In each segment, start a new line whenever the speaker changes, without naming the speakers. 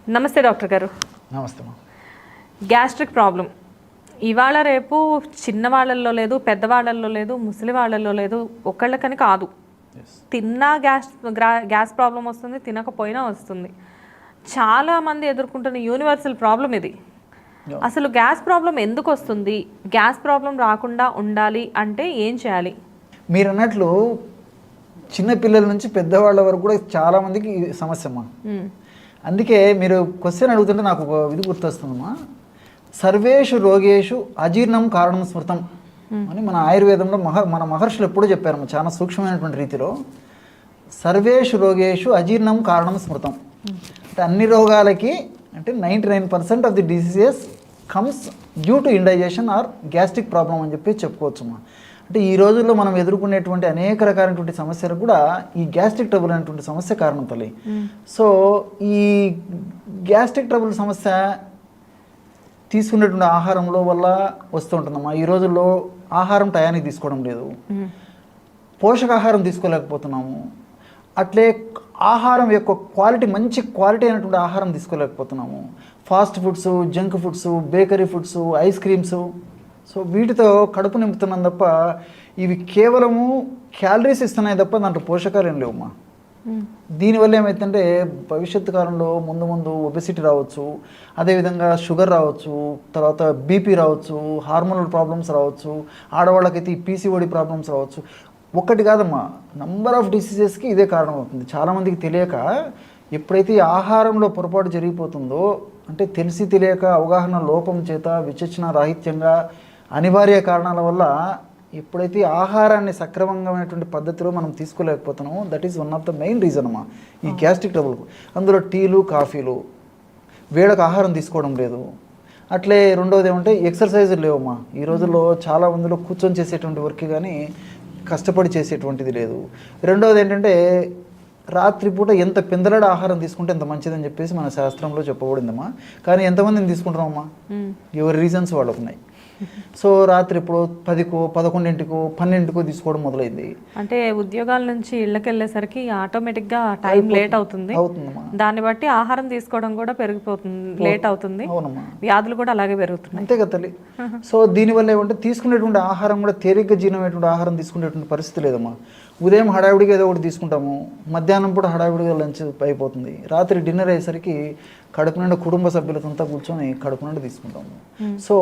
నమస్తే డాక్టర్ గారు.
నమస్తే.
గ్యాస్ట్రిక్ ప్రాబ్లం ఇవాళ రేపు చిన్నవాళ్ళల్లో లేదు, పెద్దవాళ్ళల్లో లేదు, ముసలి వాళ్ళల్లో లేదు, ఒకళ్ళకని కాదు. తిన్నా గ్యాస్ ప్రాబ్లం వస్తుంది, తినకపోయినా వస్తుంది. చాలామంది ఎదుర్కొంటున్న యూనివర్సల్ ప్రాబ్లం ఇది. అసలు గ్యాస్ ప్రాబ్లం ఎందుకు వస్తుంది? గ్యాస్ ప్రాబ్లం రాకుండా ఉండాలి అంటే ఏం చేయాలి?
మీరు అన్నట్లు చిన్నపిల్లల నుంచి పెద్దవాళ్ళ వరకు కూడా చాలామందికి సమస్య అమ్మా. అందుకే మీరు క్వశ్చన్ అడుగుతుంటే నాకు ఒక ఇది గుర్తొస్తుందమ్మా. సర్వేషు రోగేషు అజీర్ణం కారణం స్మృతం అని మన ఆయుర్వేదంలో మన మహర్షులు ఎప్పుడూ చెప్పారమ్మా, చాలా సూక్ష్మమైనటువంటి రీతిలో. సర్వేషు రోగేషు అజీర్ణం కారణం స్మృతం అంటే అన్ని రోగాలకి అంటే 99% of the diseases comes due to indigestion or gastric problem అని చెప్పి చెప్పుకోవచ్చమ్మా. అంటే ఈ రోజుల్లో మనం ఎదుర్కొనేటువంటి అనేక రకాలైనటువంటి సమస్యలు కూడా ఈ గ్యాస్ట్రిక్ ట్రబుల్ అనేటువంటి సమస్య కారణం తల్లి. సో ఈ గ్యాస్ట్రిక్ ట్రబుల్ సమస్య తీసుకునేటువంటి ఆహారంలో వల్ల వస్తూ ఉంటుందమ్మా. ఈ రోజుల్లో ఆహారం టయానికి తీసుకోవడం లేదు, పోషకాహారం తీసుకోలేకపోతున్నాము. అట్లే ఆహారం యొక్క క్వాలిటీ, మంచి క్వాలిటీ అయినటువంటి ఆహారం తీసుకోలేకపోతున్నాము. Fast foods, junk foods, bakery foods, ice creams, so వీటితో కడుపు నింపుతున్నాం తప్ప ఇవి కేవలము క్యాలరీస్ ఇస్తున్నాయి తప్ప దాంట్లో పోషకాలు ఏం లేవమ్మా. దీనివల్ల ఏమైతుందంటే భవిష్యత్తు కాలంలో ముందు ఒబెసిటీ రావచ్చు, అదేవిధంగా షుగర్ రావచ్చు, తర్వాత బీపీ రావచ్చు, హార్మోనల్ ప్రాబ్లమ్స్ రావచ్చు, ఆడవాళ్ళకైతే ఈ పీసీఓడి ప్రాబ్లమ్స్ రావచ్చు. ఒక్కటి కాదమ్మా, నంబర్ ఆఫ్ డిసీజెస్కి ఇదే కారణం అవుతుంది. చాలామందికి తెలియక ఎప్పుడైతే ఆహారంలో పొరపాటు జరిగిపోతుందో, అంటే తెలిసి తెలియక అవగాహన లోపం చేత విచక్షణ రాహిత్యంగా అనివార్య కారణాల వల్ల ఎప్పుడైతే ఆహారాన్ని సక్రమంగామైనటువంటి పద్ధతిలో మనం తీసుకోలేకపోతున్నామో, that is one of the main reason అమ్మా ఈ గ్యాస్ట్రిక్ ట్రబుల్కు. అందులో టీలు, కాఫీలు, వేళకు ఆహారం తీసుకోవడం లేదు. అట్లే రెండవది ఏమంటే ఎక్సర్సైజులు లేవమ్మా. ఈ రోజుల్లో చాలా మందిలో కూర్చొని చేసేటువంటి వర్క్ కానీ కష్టపడి చేసేటువంటిది లేదు. రెండవది ఏంటంటే రాత్రిపూట ఎంత పిందలడ ఆహారం తీసుకుంటే ఎంత మంచిదని చెప్పేసి మన శాస్త్రంలో చెప్పబడిందమ్మా. కానీ ఎంతమందిని తీసుకుంటున్నామమ్మా? ఎవరి రీజన్స్ వాళ్ళకు ఉన్నాయి. సో రాత్రి ఇప్పుడు 10కో 11కో 12కో తీసుకోవడం మొదలైంది.
అంటే ఉద్యోగాల నుంచి ఇళ్ళకి వెళ్ళేసరికి ఆటోమేటిక్గా టైం లేట్ అవుతుంది. దాన్ని బట్టి ఆహారం తీసుకోవడం కూడా పెరిగిపోతుంది, లేట్ అవుతుంది.
అవునమ్మా,
వ్యాధులు కూడా అలాగే పెరుగుతున్నాయి.
అంతే కదా తల్లి. సో దీనివల్ల ఏమంటే తీసుకునేటువంటి ఆహారం కూడా తేలిగ్గా జీర్ణమైనటువంటి ఆహారం తీసుకునేటువంటి పరిస్థితి లేదమ్మా. ఉదయం హడావిడిగా ఏదో ఒకటి తీసుకుంటాము, మధ్యాహ్నం పూట హడావిడిగా లంచ్ అయిపోతుంది, రాత్రి డిన్నర్ అయ్యేసరికి కడుపు నుండి కుటుంబ సభ్యులతో కూర్చొని కడుపు నుండి తీసుకుంటాము. సో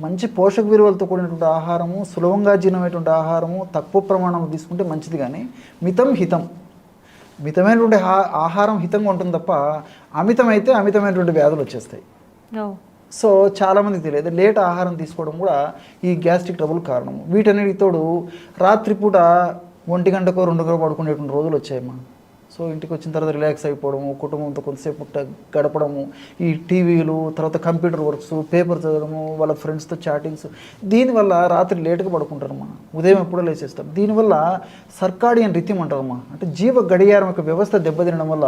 మంచి పోషక విలువలతో కూడినటువంటి ఆహారము, సులభంగా జీర్ణమైనటువంటి ఆహారము తక్కువ ప్రమాణంలో తీసుకుంటే మంచిది. కానీ మితం హితం, మితమైనటువంటి ఆహారం హితంగా ఉంటుంది తప్ప అమితమైతే అమితమైనటువంటి వ్యాధులు వచ్చేస్తాయి. సో చాలామందికి తెలియదు, లేట్ ఆహారం తీసుకోవడం కూడా ఈ గ్యాస్ట్రిక్ ట్రబుల్ కారణము. వీటన్నిటికి తోడు రాత్రిపూట 1 గంటకో 2 గంటకో పడుకునేటువంటి రోజులు వచ్చాయమ్మా. సో ఇంటికి వచ్చిన తర్వాత రిలాక్స్ అయిపోవడము, కుటుంబంతో కొంతసేపు గడపడము, ఈ టీవీలు, తర్వాత కంప్యూటర్ వర్క్స్, పేపర్ చదవడము, వాళ్ళ ఫ్రెండ్స్తో చాటింగ్స్, దీనివల్ల రాత్రి లేటుగా పడుకుంటారమ్మా, ఉదయం ఎప్పుడో లేచేస్తారు. దీనివల్ల సర్కాడియన్ రిథమ్ అంటారమ్మా, అంటే జీవ గడియారం యొక్క వ్యవస్థ దెబ్బతినడం వల్ల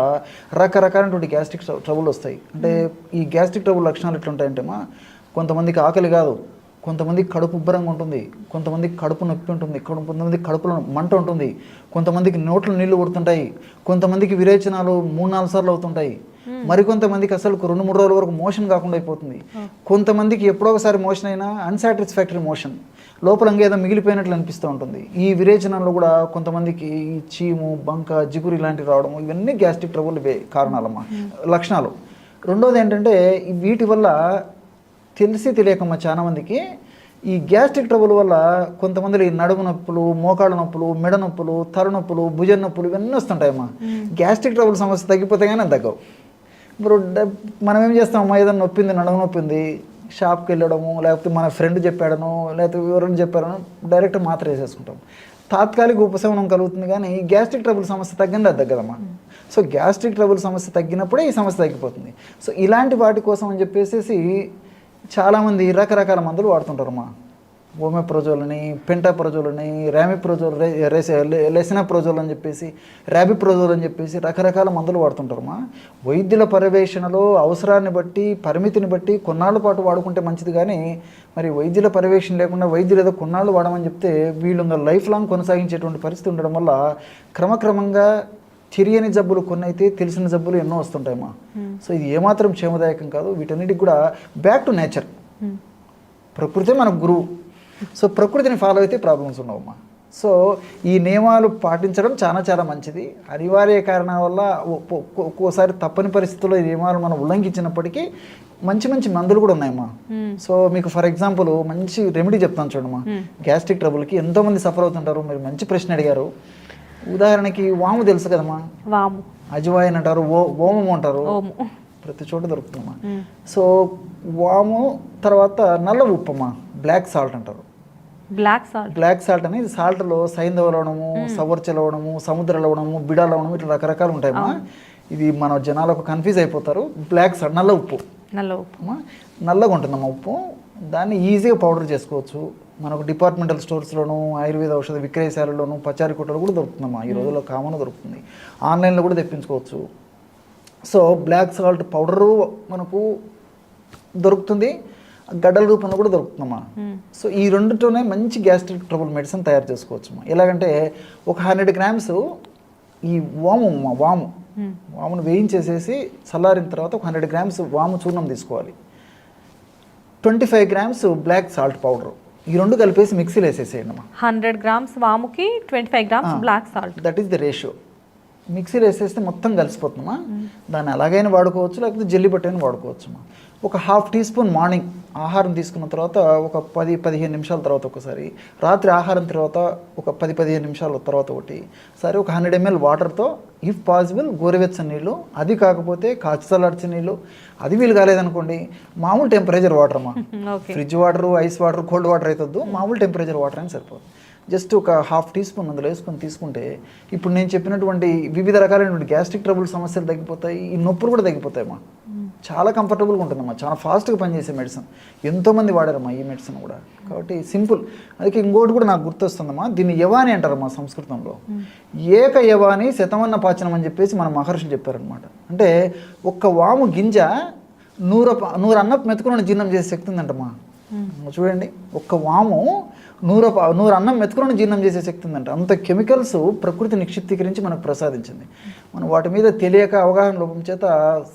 రకరకాలైనటువంటి గ్యాస్ట్రిక్ ట్రబుల్ వస్తాయి. అంటే ఈ గ్యాస్ట్రిక్ ట్రబుల్ లక్షణాలు ఎట్లుంటాయంటే అమ్మా, కొంతమందికి ఆకలి కాదు, కొంతమందికి కడుపు ఉబ్బరంగా ఉంటుంది, కొంతమందికి కడుపు నొప్పి ఉంటుంది, కొంతమందికి కడుపులో మంట ఉంటుంది, కొంతమందికి నోట్లో నీళ్లు ఊడుతుంటాయి, కొంతమందికి విరేచనాలు 3-4 సార్లు అవుతుంటాయి, మరికొంతమందికి అసలు 2-3 రోజుల వరకు మోషన్ కాకుండా అయిపోతుంది, కొంతమందికి ఎప్పుడో ఒకసారి మోషన్ అయినా అన్సాటిస్ఫాక్టరీ మోషన్, లోపల ఏదో మిగిలిపోయినట్లు అనిపిస్తూ ఉంటుంది. ఈ విరేచనాల్లో కూడా కొంతమందికి చీము, బంక, జిగురు ఇలాంటివి రావడం, ఇవన్నీ గ్యాస్ట్రిక్ ట్రబుల్ కారణాలమ్మా, లక్షణాలు. రెండోది ఏంటంటే వీటి వల్ల తెలిసి తెలియకమ్మా చాలామందికి ఈ గ్యాస్ట్రిక్ ట్రబుల్ వల్ల కొంతమందిలో ఈ నడుము నొప్పులు, మోకాళ్ళ నొప్పులు, మెడ నొప్పులు, తలనొప్పులు, భుజం నొప్పులు ఇవన్నీ వస్తుంటాయమ్మా. గ్యాస్ట్రిక్ ట్రబుల్ సమస్య తగ్గిపోతే కానీ తగ్గవు. ఇప్పుడు మనం ఏం చేస్తామమ్మా, ఏదైనా నొప్పింది, నడుము నొప్పింది, షాప్కి వెళ్ళడము, లేకపోతే మన ఫ్రెండ్ చెప్పాడను, లేకపోతే ఎవరైనా చెప్పాడను, డైరెక్ట్ మాత్ర వేసేసుకుంటాం. తాత్కాలిక ఉపశమనం కలుగుతుంది, కానీ గ్యాస్ట్రిక్ ట్రబుల్ సమస్య తగ్గింది అది తగ్గదమ్మా. సో గ్యాస్ట్రిక్ ట్రబుల్ సమస్య తగ్గినప్పుడే ఈ సమస్య తగ్గిపోతుంది. సో ఇలాంటి వాటి కోసం అని చెప్పేసి చాలామంది రకరకాల మందులు వాడుతుంటారమ్మా. ఓమెప్రోజోల్ అని, పెంటాప్రోజోల్ అని, ర్యామిప్రోజోల్, లెసినాప్రోజోల్ అని చెప్పేసి, ర్యాబిప్రోజోల్ అని చెప్పేసి రకరకాల మందులు వాడుతుంటారమ్మా. వైద్యుల పర్యవేక్షణలో అవసరాన్ని బట్టి, పరిమితిని బట్టి కొన్నాళ్ళ పాటు వాడుకుంటే మంచిది. కానీ మరి వైద్యుల పర్యవేక్షణ లేకుండా వైద్యులు ఏదో కొన్నాళ్ళు వాడమని చెప్తే వీళ్ళు లైఫ్ లాంగ్ కొనసాగించేటువంటి పరిస్థితి ఉండడం వల్ల క్రమక్రమంగా తెలియని జబ్బులు కొన్ని అయితే తెలిసిన జబ్బులు ఎన్నో వస్తుంటాయమ్మా. సో ఇది ఏమాత్రం క్షేమదాయకం కాదు. వీటన్నిటికి కూడా బ్యాక్ టు నేచర్. ప్రకృతి మనకు గురువు. సో ప్రకృతిని ఫాలో అయితే ప్రాబ్లమ్స్ ఉండవమ్మా. సో ఈ నియమాలు పాటించడం చాలా చాలా మంచిది. అనివార్య కారణాల వల్ల ఒక్కోసారి తప్పని పరిస్థితుల్లో ఈ నియమాలు మనం ఉల్లంఘించినప్పటికీ మంచి మంచి మందులు కూడా ఉన్నాయమ్మా. సో మీకు ఫర్ ఎగ్జాంపుల్ మంచి రెమెడీ చెప్తాను చూడమ్మా. గ్యాస్ట్రిక్ ట్రబుల్కి ఎంతోమంది సఫర్ అవుతుంటారు. మీరు మంచి ప్రశ్న అడిగారు. ఉదాహరణకి వాము తెలుసు కదమ్మా,
వాము,
అజవాయిన్ అంటారు, ఓమము అంటారు, ప్రతి చోట దొరుకుతుందమ్మా. సో వాము తర్వాత నల్ల ఉప్పమ్మా, బ్లాక్ సాల్ట్ అంటారు. బ్లాక్ సాల్ట్ అనేది సాల్ట్లో సైంధవ లవణము, సవర్చ లవణము, సముద్ర లవణము, బిడా లవణము, ఇట్లా రకరకాలు ఉంటాయమ్మా. ఇది మన జనాలకు కన్ఫ్యూజ్ అయిపోతారు. బ్లాక్ సాల్ట్ నల్ల ఉప్పు అమ్మా, నల్లగా ఉంటుందమ్మా ఉప్పు. దాన్ని ఈజీగా పౌడర్ చేసుకోవచ్చు. మనకు డిపార్ట్మెంటల్ స్టోర్స్లోను, ఆయుర్వేద ఔషధ విక్రయశాలలోను, పచారీ కొట్టలు కూడా దొరుకుతుందమ్మా. ఈ రోజుల్లో కామన్ దొరుకుతుంది. ఆన్లైన్లో కూడా తెప్పించుకోవచ్చు. సో బ్లాక్ సాల్ట్ పౌడరు మనకు దొరుకుతుంది, గడ్డల రూపంలో కూడా దొరుకుతుందమ్మా. సో ఈ రెండుతోనే మంచి గ్యాస్ట్రిక్ ట్రబుల్ మెడిసిన్ తయారు చేసుకోవచ్చమ్మా. ఎలాగంటే ఒక 100 గ్రామ్స్ ఈ వామును వేయించేసేసి చల్లారిన తర్వాత ఒక 100 గ్రామ్స్ వాము చూర్ణం తీసుకోవాలి. 25 గ్రామ్స్ బ్లాక్ సాల్ట్ పౌడర్, ఈ రెండు కలిపేసి మిక్సీలో వేసేసేయండి అమ్మా.
100 గ్రామ్స్ వాముకి 25 grams black salt,
that is the ratio. మిక్సీలో వేసేస్తే మొత్తం కలిసిపోతుందమ్మా. దాన్ని అలాగైనా వాడుకోవచ్చు, లేకపోతే జల్లి పట్టైనా వాడుకోవచ్చమ్మా. ఒక 1/2 టీ స్పూన్ మార్నింగ్ ఆహారం తీసుకున్న తర్వాత ఒక 10-15 నిమిషాల తర్వాత ఒకసారి, రాత్రి ఆహారం తర్వాత ఒక 10-15 నిమిషాల తర్వాత ఒకటి సరే ఒక 100 ml వాటర్తో ఇఫ్ పాసిబుల్ గోరువెచ్చని నీళ్ళు, అది కాకపోతే కాచి చల్లార్చిన నీళ్ళు, అది వీలు కాలేదనుకోండి మామూలు టెంపరేచర్ వాటర్ అమ్మా. Fridge water, ice water, cold water అయితే వద్దు, మామూలు టెంపరేచర్ వాటర్ అని సరిపోదు. జస్ట్ ఒక 1/2 టీ స్పూన్ అందులో వేసుకొని తీసుకుంటే ఇప్పుడు నేను చెప్పినటువంటి వివిధ రకాలైనటువంటి గ్యాస్ట్రిక్ ట్రబుల్ సమస్యలు తగ్గిపోతాయి. ఈ నొప్పులు కూడా తగ్గిపోతాయమ్మా. చాలా కంఫర్టబుల్గా ఉంటుందమ్మా. చాలా ఫాస్ట్గా పనిచేసే మెడిసిన్. ఎంతోమంది వాడారమ్మా ఈ మెడిసిన్ కూడా. కాబట్టి సింపుల్. అందుకే ఇంకోటి కూడా నాకు గుర్తొస్తుందమ్మా, దీన్ని యవాని అంటారమ్మా సంస్కృతంలో. ఏక యవాని శతమన్న పాచనం అని చెప్పేసి మన మహర్షులు చెప్పారనమాట. అంటే ఒక్క వాము గింజ 100 అన్నపు మెతుకులను జీర్ణం చేసే శక్తి ఉందంటమ్మా. చూడండి, ఒక్క వాము 100 అన్నం మెతుకులను జీర్ణం చేసే శక్తి ఉందంట. అంత కెమికల్స్ ప్రకృతి నిక్షిప్తీకరించి మనకు ప్రసాదించింది. మనం వాటి మీద తెలియక అవగాహన లోపం చేత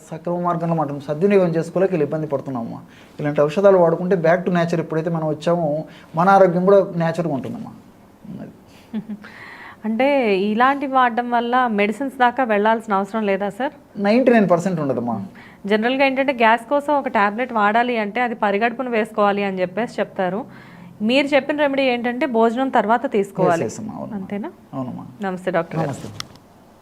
సక్రమ మార్గంలో మనం సద్వినియోగం చేసుకోలేక ఇలా ఇబ్బంది పడుతున్నామమ్మా. ఇలాంటి ఔషధాలు వాడుకుంటే బ్యాక్ టు నేచర్ ఎప్పుడైతే మనం వచ్చామో మన ఆరోగ్యం కూడా నేచర్గా ఉంటుందమ్మా.
అంటే ఇలాంటి వాడడం వల్ల మెడిసిన్స్ దాకా వెళ్ళాల్సిన అవసరం లేదా సార్?
99% ఉండదమ్మా.
జనరల్గా ఏంటంటే గ్యాస్ కోసం ఒక టాబ్లెట్ వాడాలి అంటే అది పరిగడుపున వేసుకోవాలి అని చెప్పేసి చెప్తారు. మీరు చెప్పిన రెమెడీ ఏంటంటే భోజనం తర్వాత తీసుకోవాలి, అంతేనా?
అవునమ్మా.
నమస్తే డాక్టర్.
నమస్తే.